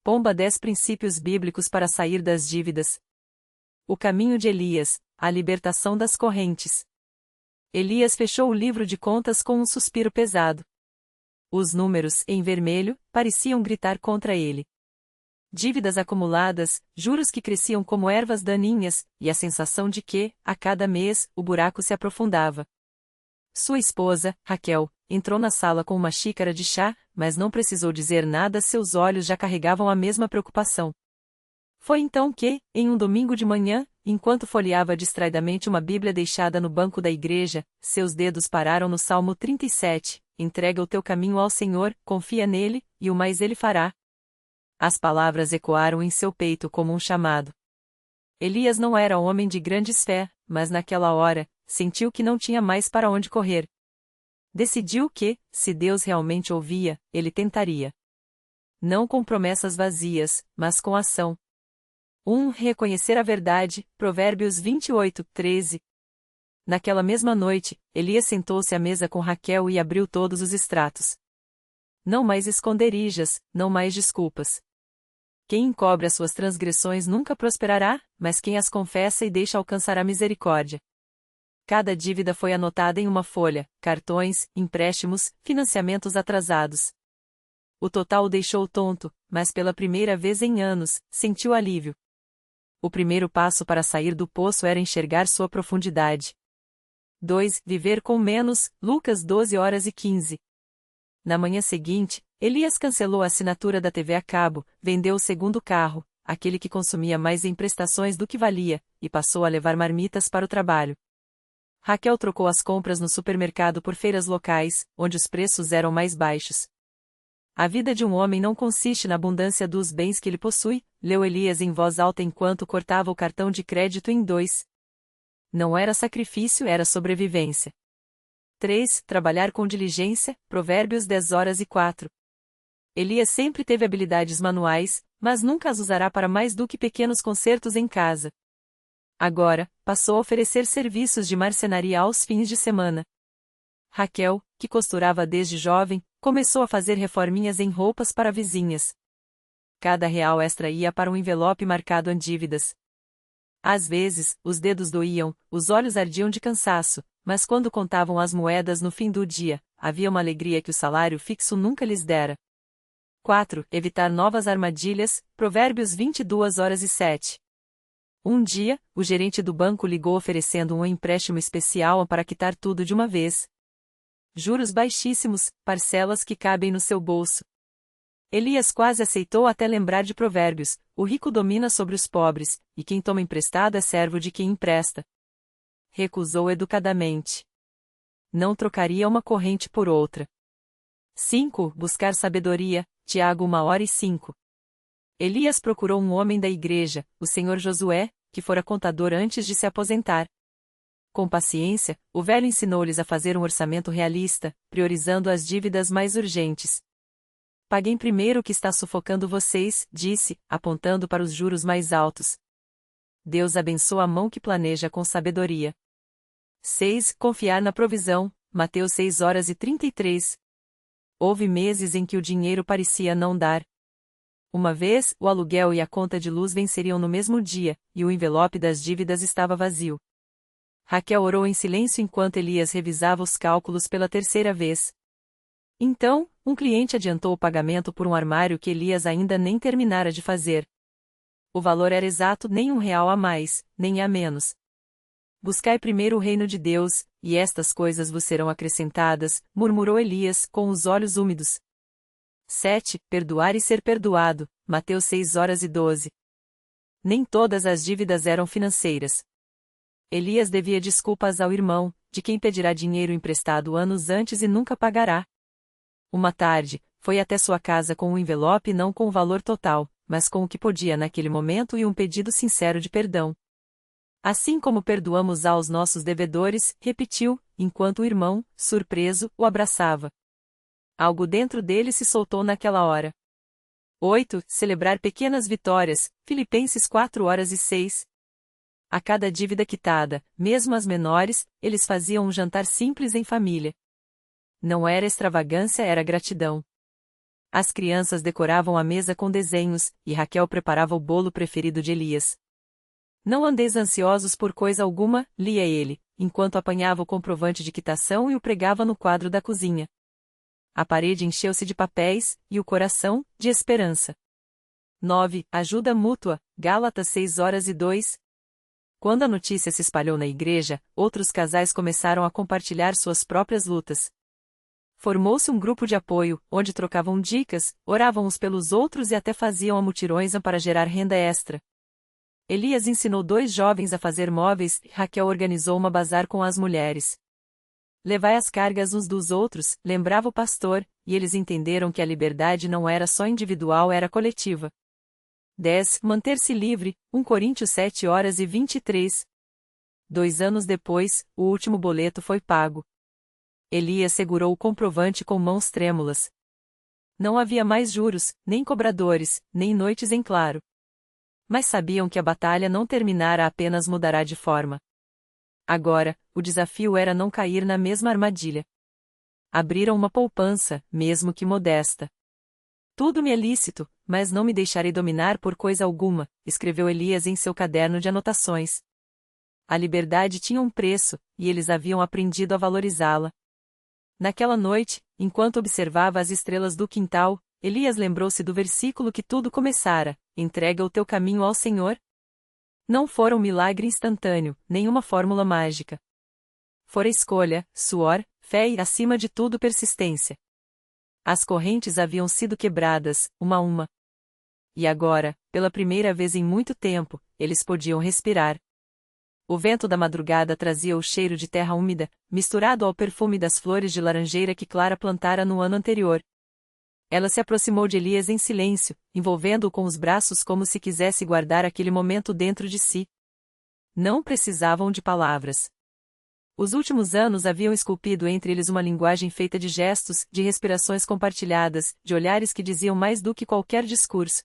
Pomba 10 princípios bíblicos para sair das dívidas. O caminho de Elias, a libertação das correntes. Elias fechou o livro de contas com um suspiro pesado. Os números, em vermelho, pareciam gritar contra ele. Dívidas acumuladas, juros que cresciam como ervas daninhas, e a sensação de que, a cada mês, o buraco se aprofundava. Sua esposa, Raquel, entrou na sala com uma xícara de chá, mas não precisou dizer nada, seus olhos já carregavam a mesma preocupação. Foi então que, em um domingo de manhã, enquanto folheava distraidamente uma Bíblia deixada no banco da igreja, seus dedos pararam no Salmo 37, entrega o teu caminho ao Senhor, confia nele, e o mais ele fará. As palavras ecoaram em seu peito como um chamado. Elias não era homem de grandes fé, mas naquela hora, sentiu que não tinha mais para onde correr. Decidiu que, se Deus realmente ouvia, ele tentaria. Não com promessas vazias, mas com ação. 1. Reconhecer a verdade, Provérbios 28, 13. Naquela mesma noite, Elias sentou-se à mesa com Raquel e abriu todos os extratos. Não mais esconderijas, não mais desculpas. Quem encobre as suas transgressões nunca prosperará, mas quem as confessa e deixa alcançará misericórdia. Cada dívida foi anotada em uma folha, cartões, empréstimos, financiamentos atrasados. O total o deixou tonto, mas pela primeira vez em anos, sentiu alívio. O primeiro passo para sair do poço era enxergar sua profundidade. 2. Viver com menos, Lucas 12h15. Na manhã seguinte, Elias cancelou a assinatura da TV a cabo, vendeu o segundo carro, aquele que consumia mais em prestações do que valia, e passou a levar marmitas para o trabalho. Raquel trocou as compras no supermercado por feiras locais, onde os preços eram mais baixos. A vida de um homem não consiste na abundância dos bens que ele possui, leu Elias em voz alta enquanto cortava o cartão de crédito em dois. Não era sacrifício, era sobrevivência. 3. Trabalhar com diligência, Provérbios 10h04. Elias sempre teve habilidades manuais, mas nunca as usará para mais do que pequenos consertos em casa. Agora, passou a oferecer serviços de marcenaria aos fins de semana. Raquel, que costurava desde jovem, começou a fazer reforminhas em roupas para vizinhas. Cada real extra ia para um envelope marcado em dívidas. Às vezes, os dedos doíam, os olhos ardiam de cansaço, mas quando contavam as moedas no fim do dia, havia uma alegria que o salário fixo nunca lhes dera. 4. Evitar novas armadilhas, Provérbios 22h07. Um dia, o gerente do banco ligou oferecendo um empréstimo especial para quitar tudo de uma vez. Juros baixíssimos, parcelas que cabem no seu bolso. Elias quase aceitou até lembrar de Provérbios: o rico domina sobre os pobres, e quem toma emprestado é servo de quem empresta. Recusou educadamente. Não trocaria uma corrente por outra. 5. Buscar sabedoria, Tiago 1h05. Elias procurou um homem da igreja, o senhor Josué, que fora contador antes de se aposentar. Com paciência, o velho ensinou-lhes a fazer um orçamento realista, priorizando as dívidas mais urgentes. Paguem primeiro o que está sufocando vocês, disse, apontando para os juros mais altos. Deus abençoa a mão que planeja com sabedoria. 6. Confiar na provisão, Mateus 6h33. Houve meses em que o dinheiro parecia não dar. Uma vez, o aluguel e a conta de luz venceriam no mesmo dia, e o envelope das dívidas estava vazio. Raquel orou em silêncio enquanto Elias revisava os cálculos pela terceira vez. Então, um cliente adiantou o pagamento por um armário que Elias ainda nem terminara de fazer. O valor era exato, nem R$1 a mais, nem a menos. Buscai primeiro o reino de Deus, e estas coisas vos serão acrescentadas, murmurou Elias, com os olhos úmidos. 7. Perdoar e ser perdoado, Mateus 6h12. Nem todas as dívidas eram financeiras. Elias devia desculpas ao irmão, de quem pedirá dinheiro emprestado anos antes e nunca pagará. Uma tarde, foi até sua casa com um envelope não com o valor total, mas com o que podia naquele momento e um pedido sincero de perdão. Assim como perdoamos aos nossos devedores, repetiu, enquanto o irmão, surpreso, o abraçava. Algo dentro dele se soltou naquela hora. 8. Celebrar pequenas vitórias, Filipenses 4h06. A cada dívida quitada, mesmo as menores, eles faziam um jantar simples em família. Não era extravagância, era gratidão. As crianças decoravam a mesa com desenhos, e Raquel preparava o bolo preferido de Elias. Não andeis ansiosos por coisa alguma, lia ele, enquanto apanhava o comprovante de quitação e o pregava no quadro da cozinha. A parede encheu-se de papéis, e o coração, de esperança. 9. Ajuda mútua, Gálatas 6:2. Quando a notícia se espalhou na igreja, outros casais começaram a compartilhar suas próprias lutas. Formou-se um grupo de apoio, onde trocavam dicas, oravam uns pelos outros e até faziam mutirões para gerar renda extra. Elias ensinou 2 jovens a fazer móveis e Raquel organizou uma bazar com as mulheres. Levai as cargas uns dos outros, lembrava o pastor, e eles entenderam que a liberdade não era só individual, era coletiva. 10. Manter-se livre, 1 Coríntios 7:23. 2 anos depois, o último boleto foi pago. Elias segurou o comprovante com mãos trêmulas. Não havia mais juros, nem cobradores, nem noites em claro. Mas sabiam que a batalha não terminara, apenas mudará de forma. Agora, o desafio era não cair na mesma armadilha. Abriram uma poupança, mesmo que modesta. Tudo me é lícito, mas não me deixarei dominar por coisa alguma, escreveu Elias em seu caderno de anotações. A liberdade tinha um preço, e eles haviam aprendido a valorizá-la. Naquela noite, enquanto observava as estrelas do quintal, Elias lembrou-se do versículo que tudo começara: entrega o teu caminho ao Senhor. Não fora um milagre instantâneo, nenhuma fórmula mágica. Fora escolha, suor, fé e, acima de tudo, persistência. As correntes haviam sido quebradas, uma a uma. E agora, pela primeira vez em muito tempo, eles podiam respirar. O vento da madrugada trazia o cheiro de terra úmida, misturado ao perfume das flores de laranjeira que Clara plantara no ano anterior. Ela se aproximou de Elias em silêncio, envolvendo-o com os braços como se quisesse guardar aquele momento dentro de si. Não precisavam de palavras. Os últimos anos haviam esculpido entre eles uma linguagem feita de gestos, de respirações compartilhadas, de olhares que diziam mais do que qualquer discurso.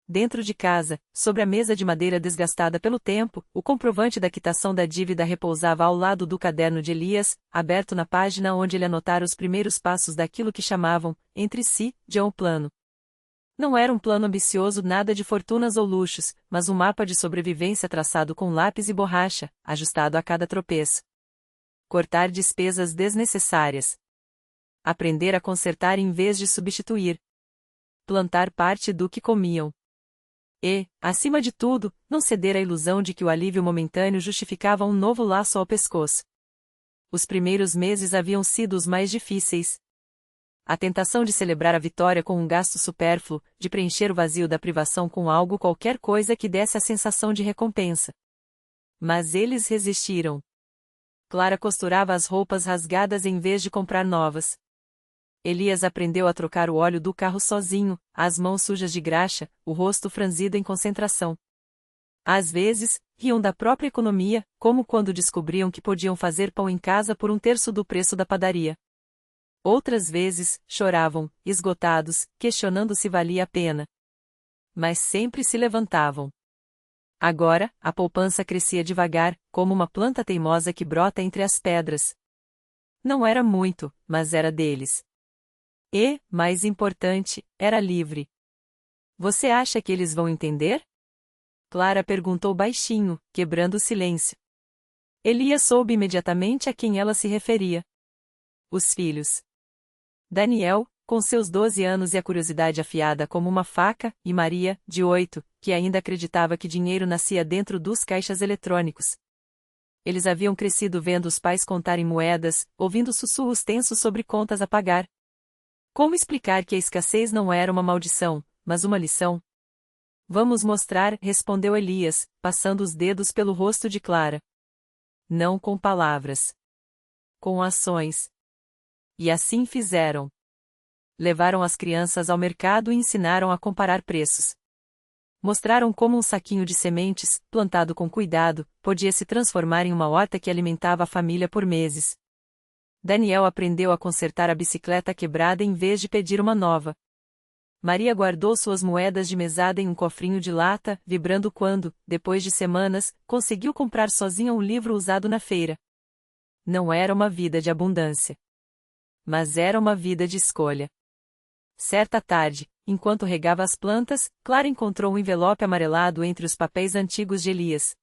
Dentro de casa, sobre a mesa de madeira desgastada pelo tempo, o comprovante da quitação da dívida repousava ao lado do caderno de Elias, aberto na página onde ele anotara os primeiros passos daquilo que chamavam, entre si, de um plano. Não era um plano ambicioso, nada de fortunas ou luxos, mas um mapa de sobrevivência traçado com lápis e borracha, ajustado a cada tropeço. Cortar despesas desnecessárias. Aprender a consertar em vez de substituir. Plantar parte do que comiam. E, acima de tudo, não ceder à ilusão de que o alívio momentâneo justificava um novo laço ao pescoço. Os primeiros meses haviam sido os mais difíceis. A tentação de celebrar a vitória com um gasto supérfluo, de preencher o vazio da privação com algo, qualquer coisa que desse a sensação de recompensa. Mas eles resistiram. Clara costurava as roupas rasgadas em vez de comprar novas. Elias aprendeu a trocar o óleo do carro sozinho, as mãos sujas de graxa, o rosto franzido em concentração. Às vezes, riam da própria economia, como quando descobriam que podiam fazer pão em casa por 1/3 do preço da padaria. Outras vezes, choravam, esgotados, questionando se valia a pena. Mas sempre se levantavam. Agora, a poupança crescia devagar, como uma planta teimosa que brota entre as pedras. Não era muito, mas era deles. E, mais importante, era livre. Você acha que eles vão entender? Clara perguntou baixinho, quebrando o silêncio. Elias soube imediatamente a quem ela se referia. Os filhos. Daniel, com seus 12 anos e a curiosidade afiada como uma faca, e Maria, de 8, que ainda acreditava que dinheiro nascia dentro dos caixas eletrônicos. Eles haviam crescido vendo os pais contarem moedas, ouvindo sussurros tensos sobre contas a pagar. Como explicar que a escassez não era uma maldição, mas uma lição? Vamos mostrar, respondeu Elias, passando os dedos pelo rosto de Clara. Não com palavras. Com ações. E assim fizeram. Levaram as crianças ao mercado e ensinaram a comparar preços. Mostraram como um saquinho de sementes, plantado com cuidado, podia se transformar em uma horta que alimentava a família por meses. Daniel aprendeu a consertar a bicicleta quebrada em vez de pedir uma nova. Maria guardou suas moedas de mesada em um cofrinho de lata, vibrando quando, depois de semanas, conseguiu comprar sozinha um livro usado na feira. Não era uma vida de abundância. Mas era uma vida de escolha. Certa tarde, enquanto regava as plantas, Clara encontrou um envelope amarelado entre os papéis antigos de Elias.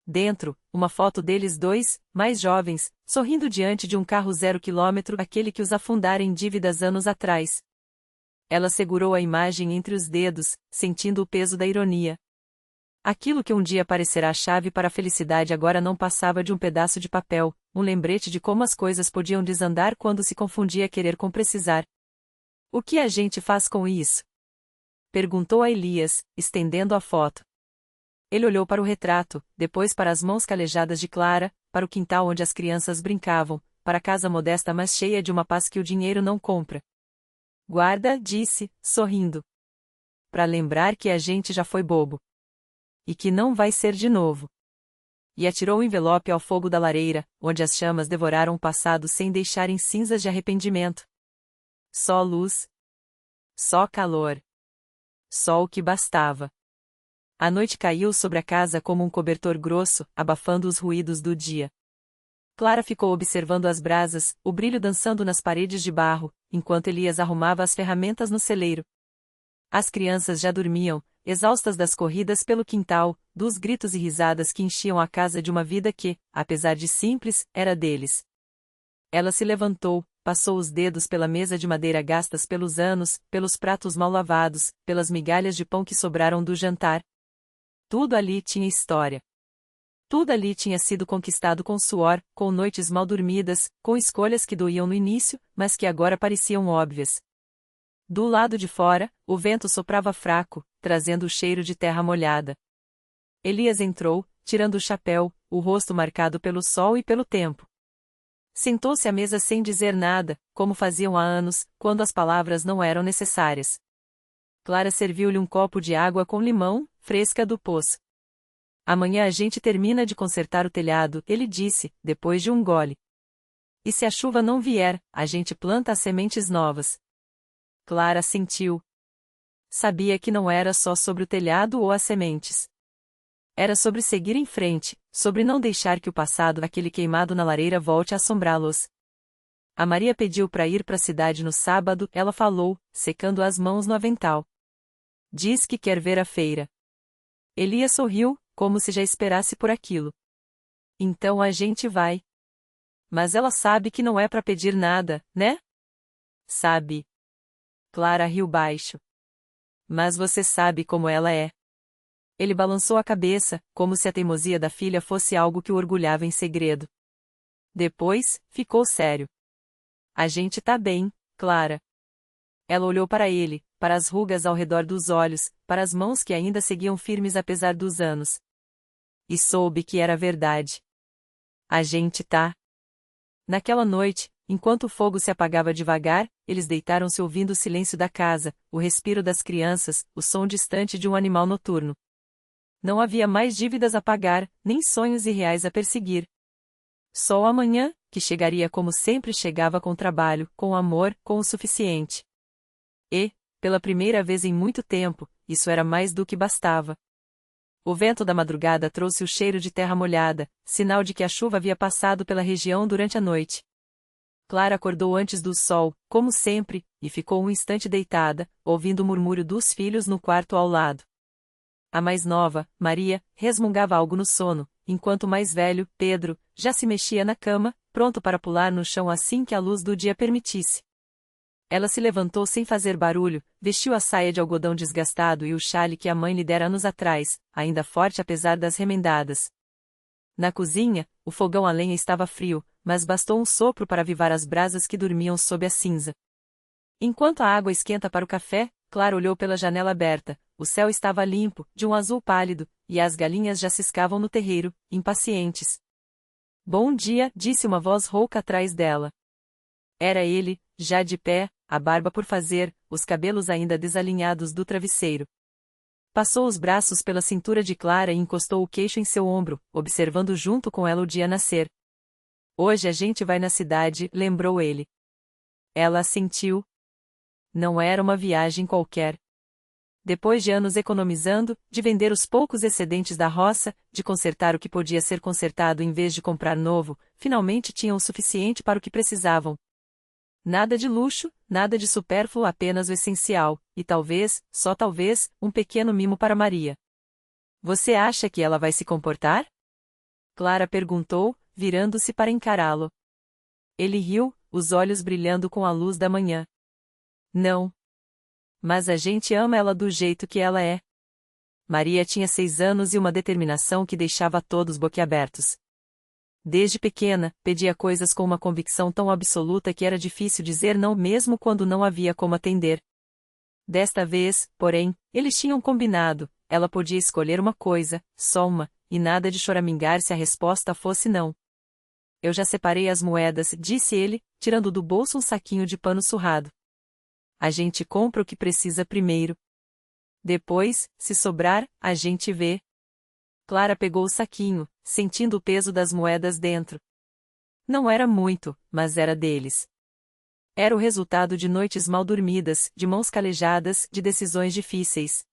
Dentro, uma foto deles dois, mais jovens, sorrindo diante de um carro 0 km, aquele que os afundara em dívidas anos atrás. Ela segurou a imagem entre os dedos, sentindo o peso da ironia. Aquilo que um dia parecerá a chave para a felicidade agora não passava de um pedaço de papel, um lembrete de como as coisas podiam desandar quando se confundia querer com precisar. O que a gente faz com isso? Perguntou a Elias, estendendo a foto. Ele olhou para o retrato, depois para as mãos calejadas de Clara, para o quintal onde as crianças brincavam, para a casa modesta mas cheia de uma paz que o dinheiro não compra. Guarda, disse, sorrindo. Para lembrar que a gente já foi bobo. E que não vai ser de novo. E atirou o envelope ao fogo da lareira, onde as chamas devoraram o passado sem deixarem cinzas de arrependimento. Só luz. Só calor. Só o que bastava. A noite caiu sobre a casa como um cobertor grosso, abafando os ruídos do dia. Clara ficou observando as brasas, o brilho dançando nas paredes de barro, enquanto Elias arrumava as ferramentas no celeiro. As crianças já dormiam, exaustas das corridas pelo quintal, dos gritos e risadas que enchiam a casa de uma vida que, apesar de simples, era deles. Ela se levantou, passou os dedos pela mesa de madeira gastas pelos anos, pelos pratos mal lavados, pelas migalhas de pão que sobraram do jantar. Tudo ali tinha história. Tudo ali tinha sido conquistado com suor, com noites mal dormidas, com escolhas que doíam no início, mas que agora pareciam óbvias. Do lado de fora, o vento soprava fraco, trazendo o cheiro de terra molhada. Elias entrou, tirando o chapéu, o rosto marcado pelo sol e pelo tempo. Sentou-se à mesa sem dizer nada, como faziam há anos, quando as palavras não eram necessárias. Clara serviu-lhe um copo de água com limão, fresca do poço. Amanhã a gente termina de consertar o telhado, ele disse, depois de um gole. E se a chuva não vier, a gente planta as sementes novas. Clara assentiu. Sabia que não era só sobre o telhado ou as sementes. Era sobre seguir em frente, sobre não deixar que o passado, aquele queimado na lareira, volte a assombrá-los. A Maria pediu para ir para a cidade no sábado, ela falou, secando as mãos no avental. Diz que quer ver a feira. Elias sorriu, como se já esperasse por aquilo. Então a gente vai. Mas ela sabe que não é para pedir nada, né? Sabe. Clara riu baixo. Mas você sabe como ela é. Ele balançou a cabeça, como se a teimosia da filha fosse algo que o orgulhava em segredo. Depois, ficou sério. A gente tá bem, Clara. Ela olhou para ele, para as rugas ao redor dos olhos, para as mãos que ainda seguiam firmes apesar dos anos. E soube que era verdade. A gente tá. Naquela noite, enquanto o fogo se apagava devagar, eles deitaram-se ouvindo o silêncio da casa, o respiro das crianças, o som distante de um animal noturno. Não havia mais dívidas a pagar, nem sonhos irreais a perseguir. Só o amanhã, que chegaria como sempre chegava, com trabalho, com amor, com o suficiente. E, pela primeira vez em muito tempo, isso era mais do que bastava. O vento da madrugada trouxe o cheiro de terra molhada, sinal de que a chuva havia passado pela região durante a noite. Clara acordou antes do sol, como sempre, e ficou um instante deitada, ouvindo o murmúrio dos filhos no quarto ao lado. A mais nova, Maria, resmungava algo no sono, enquanto o mais velho, Pedro, já se mexia na cama, pronto para pular no chão assim que a luz do dia permitisse. Ela se levantou sem fazer barulho, vestiu a saia de algodão desgastado e o xale que a mãe lhe dera anos atrás, ainda forte apesar das remendadas. Na cozinha, o fogão a lenha estava frio, mas bastou um sopro para avivar as brasas que dormiam sob a cinza. Enquanto a água esquenta para o café, Clara olhou pela janela aberta, o céu estava limpo, de um azul pálido, e as galinhas já ciscavam no terreiro, impacientes. Bom dia, disse uma voz rouca atrás dela. Era ele, já de pé, a barba por fazer, os cabelos ainda desalinhados do travesseiro. Passou os braços pela cintura de Clara e encostou o queixo em seu ombro, observando junto com ela o dia nascer. Hoje a gente vai na cidade, lembrou ele. Ela assentiu. Não era uma viagem qualquer. Depois de anos economizando, de vender os poucos excedentes da roça, de consertar o que podia ser consertado em vez de comprar novo, finalmente tinham o suficiente para o que precisavam. Nada de luxo, nada de supérfluo, apenas o essencial, e talvez, só talvez, um pequeno mimo para Maria. Você acha que ela vai se comportar? Clara perguntou, virando-se para encará-lo. Ele riu, os olhos brilhando com a luz da manhã. Não. Mas a gente ama ela do jeito que ela é. Maria tinha 6 anos e uma determinação que deixava todos boquiabertos. Desde pequena, pedia coisas com uma convicção tão absoluta que era difícil dizer não mesmo quando não havia como atender. Desta vez, porém, eles tinham combinado, ela podia escolher uma coisa, só uma, e nada de choramingar se a resposta fosse não. Eu já separei as moedas, disse ele, tirando do bolso um saquinho de pano surrado. A gente compra o que precisa primeiro. Depois, se sobrar, a gente vê. Clara pegou o saquinho, sentindo o peso das moedas dentro. Não era muito, mas era deles. Era o resultado de noites mal dormidas, de mãos calejadas, de decisões difíceis.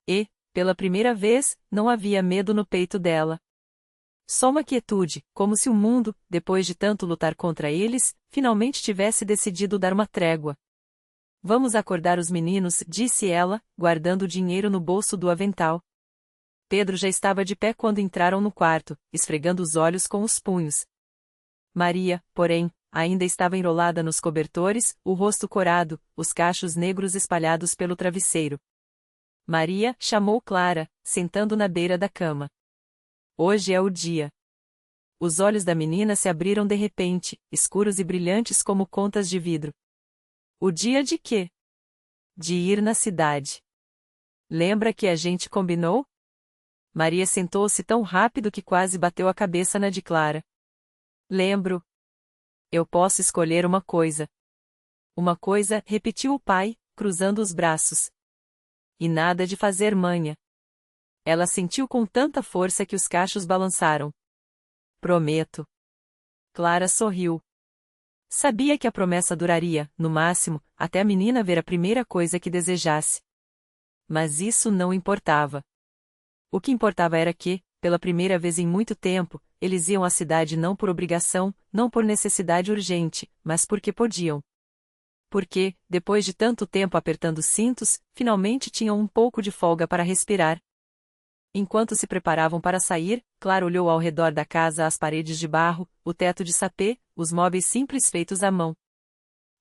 E, pela primeira vez, não havia medo no peito dela. Só uma quietude, como se o mundo, depois de tanto lutar contra eles, finalmente tivesse decidido dar uma trégua. Vamos acordar os meninos, disse ela, guardando o dinheiro no bolso do avental. Pedro já estava de pé quando entraram no quarto, esfregando os olhos com os punhos. Maria, porém, ainda estava enrolada nos cobertores, o rosto corado, os cachos negros espalhados pelo travesseiro. Maria chamou Clara, sentando na beira da cama. Hoje é o dia. Os olhos da menina se abriram de repente, escuros e brilhantes como contas de vidro. O dia de quê? De ir na cidade. Lembra que a gente combinou? Maria sentou-se tão rápido que quase bateu a cabeça na de Clara. Lembro. Eu posso escolher uma coisa. Uma coisa, repetiu o pai, cruzando os braços. E nada de fazer manha. Ela sentiu com tanta força que os cachos balançaram. Prometo. Clara sorriu. Sabia que a promessa duraria, no máximo, até a menina ver a primeira coisa que desejasse. Mas isso não importava. O que importava era que, pela primeira vez em muito tempo, eles iam à cidade não por obrigação, não por necessidade urgente, mas porque podiam. Porque, depois de tanto tempo apertando cintos, finalmente tinham um pouco de folga para respirar. Enquanto se preparavam para sair, Clara olhou ao redor da casa as paredes de barro, o teto de sapê, os móveis simples feitos à mão.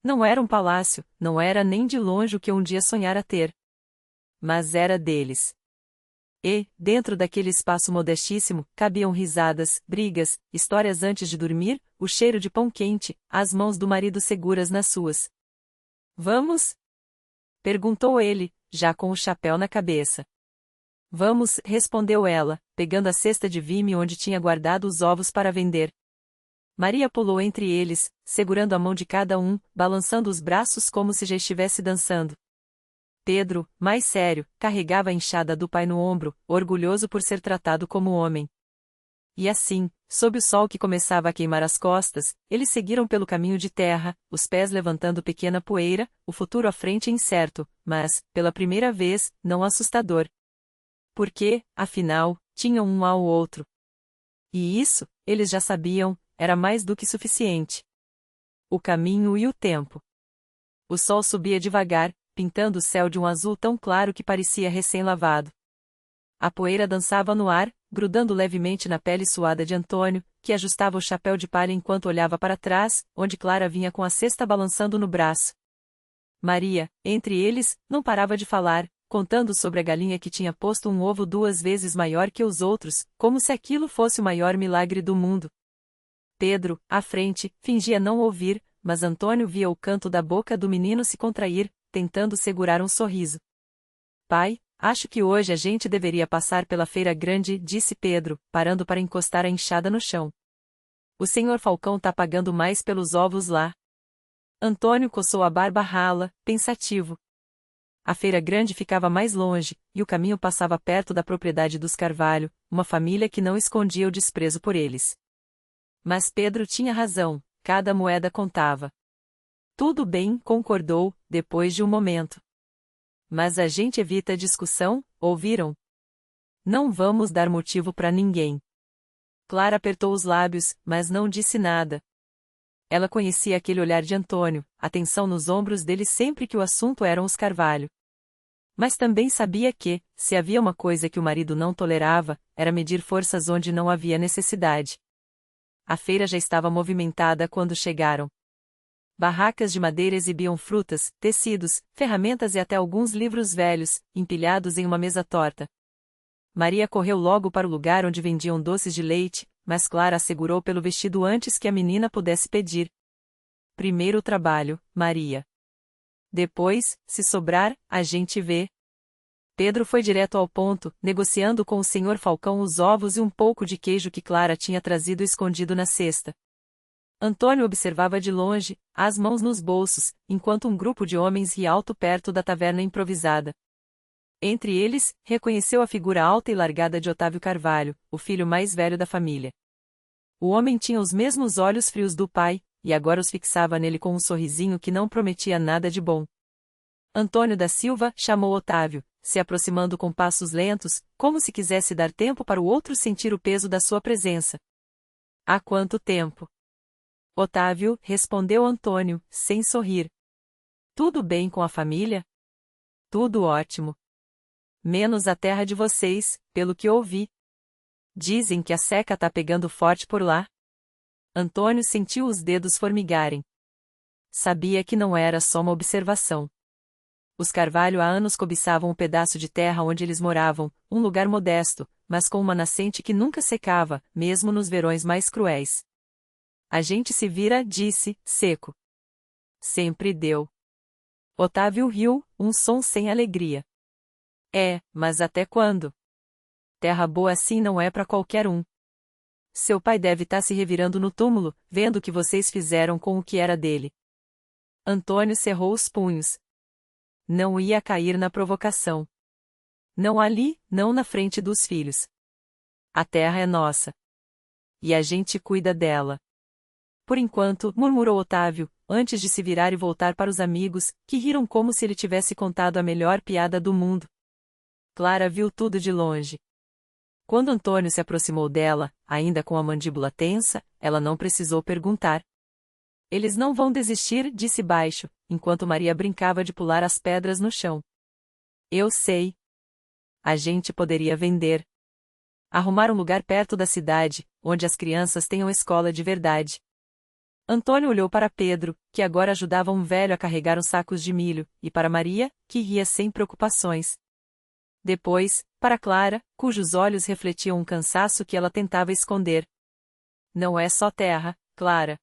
Não era um palácio, não era nem de longe o que um dia sonhara ter. Mas era deles. E, dentro daquele espaço modestíssimo, cabiam risadas, brigas, histórias antes de dormir, o cheiro de pão quente, as mãos do marido seguras nas suas. Vamos? Perguntou ele, já com o chapéu na cabeça. Vamos, respondeu ela, pegando a cesta de vime onde tinha guardado os ovos para vender. Maria pulou entre eles, segurando a mão de cada um, balançando os braços como se já estivesse dançando. Pedro, mais sério, carregava a enxada do pai no ombro, orgulhoso por ser tratado como homem. E assim, sob o sol que começava a queimar as costas, eles seguiram pelo caminho de terra, os pés levantando pequena poeira, o futuro à frente incerto, mas, pela primeira vez, não assustador. Porque, afinal, tinham um ao outro. E isso, eles já sabiam, era mais do que suficiente. O caminho e o tempo. O sol subia devagar, pintando o céu de um azul tão claro que parecia recém-lavado. A poeira dançava no ar, grudando levemente na pele suada de Antônio, que ajustava o chapéu de palha enquanto olhava para trás, onde Clara vinha com a cesta balançando no braço. Maria, entre eles, não parava de falar, contando sobre a galinha que tinha posto um ovo 2 vezes maior que os outros, como se aquilo fosse o maior milagre do mundo. Pedro, à frente, fingia não ouvir, mas Antônio via o canto da boca do menino se contrair, tentando segurar um sorriso. Pai, acho que hoje a gente deveria passar pela feira grande, disse Pedro, parando para encostar a enxada no chão. O senhor Falcão tá pagando mais pelos ovos lá. Antônio coçou a barba rala, pensativo. A feira grande ficava mais longe, e o caminho passava perto da propriedade dos Carvalho, uma família que não escondia o desprezo por eles. Mas Pedro tinha razão, cada moeda contava. Tudo bem, concordou, depois de um momento. Mas a gente evita a discussão, ouviram? Não vamos dar motivo para ninguém. Clara apertou os lábios, mas não disse nada. Ela conhecia aquele olhar de Antônio, a tensão nos ombros dele sempre que o assunto eram os Carvalho. Mas também sabia que, se havia uma coisa que o marido não tolerava, era medir forças onde não havia necessidade. A feira já estava movimentada quando chegaram. Barracas de madeira exibiam frutas, tecidos, ferramentas e até alguns livros velhos, empilhados em uma mesa torta. Maria correu logo para o lugar onde vendiam doces de leite, mas Clara assegurou pelo vestido antes que a menina pudesse pedir. Primeiro o trabalho, Maria. Depois, se sobrar, a gente vê. Pedro foi direto ao ponto, negociando com o senhor Falcão os ovos e um pouco de queijo que Clara tinha trazido escondido na cesta. Antônio observava de longe, as mãos nos bolsos, enquanto um grupo de homens ria alto perto da taverna improvisada. Entre eles, reconheceu a figura alta e largada de Otávio Carvalho, o filho mais velho da família. O homem tinha os mesmos olhos frios do pai, e agora os fixava nele com um sorrisinho que não prometia nada de bom. Antônio da Silva chamou Otávio, se aproximando com passos lentos, como se quisesse dar tempo para o outro sentir o peso da sua presença. Há quanto tempo? Otávio, respondeu Antônio, sem sorrir. Tudo bem com a família? Tudo ótimo. Menos a terra de vocês, pelo que ouvi. Dizem que a seca tá pegando forte por lá. Antônio sentiu os dedos formigarem. Sabia que não era só uma observação. Os Carvalho há anos cobiçavam o pedaço de terra onde eles moravam, um lugar modesto, mas com uma nascente que nunca secava, mesmo nos verões mais cruéis. A gente se vira, disse, seco. Sempre deu. Otávio riu, um som sem alegria. Mas até quando? Terra boa assim não é para qualquer um. Seu pai deve estar se revirando no túmulo, vendo o que vocês fizeram com o que era dele. Antônio cerrou os punhos. Não ia cair na provocação. Não ali, não na frente dos filhos. A terra é nossa. E a gente cuida dela. Por enquanto, murmurou Otávio, antes de se virar e voltar para os amigos, que riram como se ele tivesse contado a melhor piada do mundo. Clara viu tudo de longe. Quando Antônio se aproximou dela, ainda com a mandíbula tensa, ela não precisou perguntar. Eles não vão desistir, disse baixo, enquanto Maria brincava de pular as pedras no chão. Eu sei. A gente poderia vender. Arrumar um lugar perto da cidade, onde as crianças tenham escola de verdade. Antônio olhou para Pedro, que agora ajudava um velho a carregar os sacos de milho, e para Maria, que ria sem preocupações. Depois, para Clara, cujos olhos refletiam um cansaço que ela tentava esconder. Não é só terra, Clara.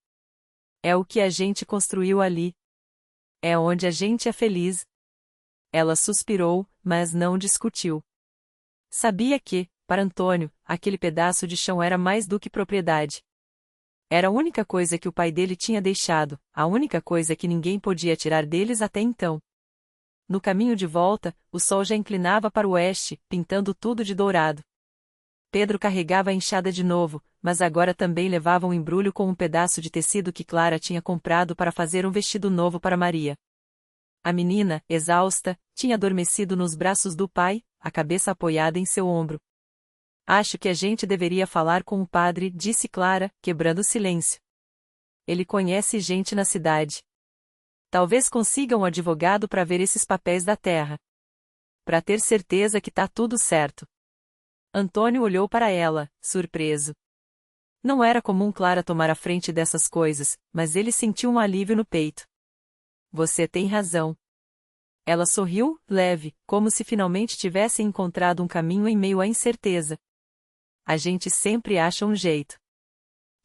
É o que a gente construiu ali. É onde a gente é feliz. Ela suspirou, mas não discutiu. Sabia que, para Antônio, aquele pedaço de chão era mais do que propriedade. Era a única coisa que o pai dele tinha deixado, a única coisa que ninguém podia tirar deles até então. No caminho de volta, o sol já inclinava para o oeste, pintando tudo de dourado. Pedro carregava a enxada de novo, mas agora também levava um embrulho com um pedaço de tecido que Clara tinha comprado para fazer um vestido novo para Maria. A menina, exausta, tinha adormecido nos braços do pai, a cabeça apoiada em seu ombro. Acho que a gente deveria falar com o padre, disse Clara, quebrando o silêncio. Ele conhece gente na cidade. Talvez consiga um advogado para ver esses papéis da terra. Para ter certeza que tá tudo certo. Antônio olhou para ela, surpreso. Não era comum Clara tomar a frente dessas coisas, mas ele sentiu um alívio no peito. Você tem razão. Ela sorriu, leve, como se finalmente tivesse encontrado um caminho em meio à incerteza. A gente sempre acha um jeito.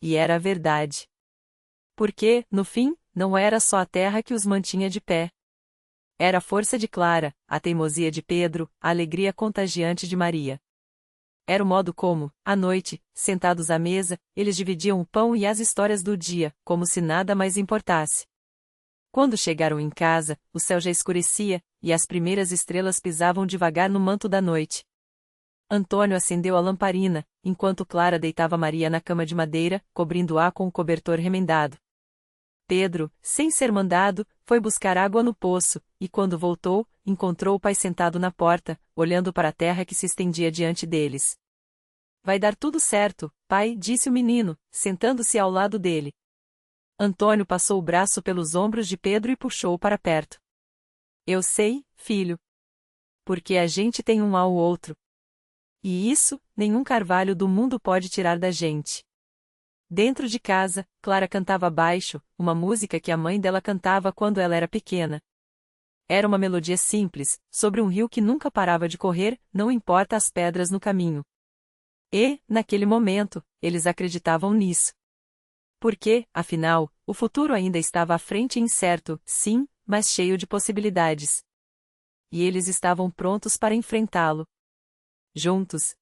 E era a verdade. Porque, no fim, não era só a terra que os mantinha de pé. Era a força de Clara, a teimosia de Pedro, a alegria contagiante de Maria. Era o modo como, à noite, sentados à mesa, eles dividiam o pão e as histórias do dia, como se nada mais importasse. Quando chegaram em casa, o céu já escurecia, e as primeiras estrelas pisavam devagar no manto da noite. Antônio acendeu a lamparina, enquanto Clara deitava Maria na cama de madeira, cobrindo-a com o cobertor remendado. Pedro, sem ser mandado, foi buscar água no poço, e quando voltou, encontrou o pai sentado na porta, olhando para a terra que se estendia diante deles. Vai dar tudo certo, pai, disse o menino, sentando-se ao lado dele. Antônio passou o braço pelos ombros de Pedro e puxou-o para perto. Eu sei, filho. Porque a gente tem um ao outro. E isso, nenhum carvalho do mundo pode tirar da gente. Dentro de casa, Clara cantava baixo, uma música que a mãe dela cantava quando ela era pequena. Era uma melodia simples, sobre um rio que nunca parava de correr, não importa as pedras no caminho. E, naquele momento, eles acreditavam nisso. Porque, afinal, o futuro ainda estava à frente e incerto, sim, mas cheio de possibilidades. E eles estavam prontos para enfrentá-lo. Juntos,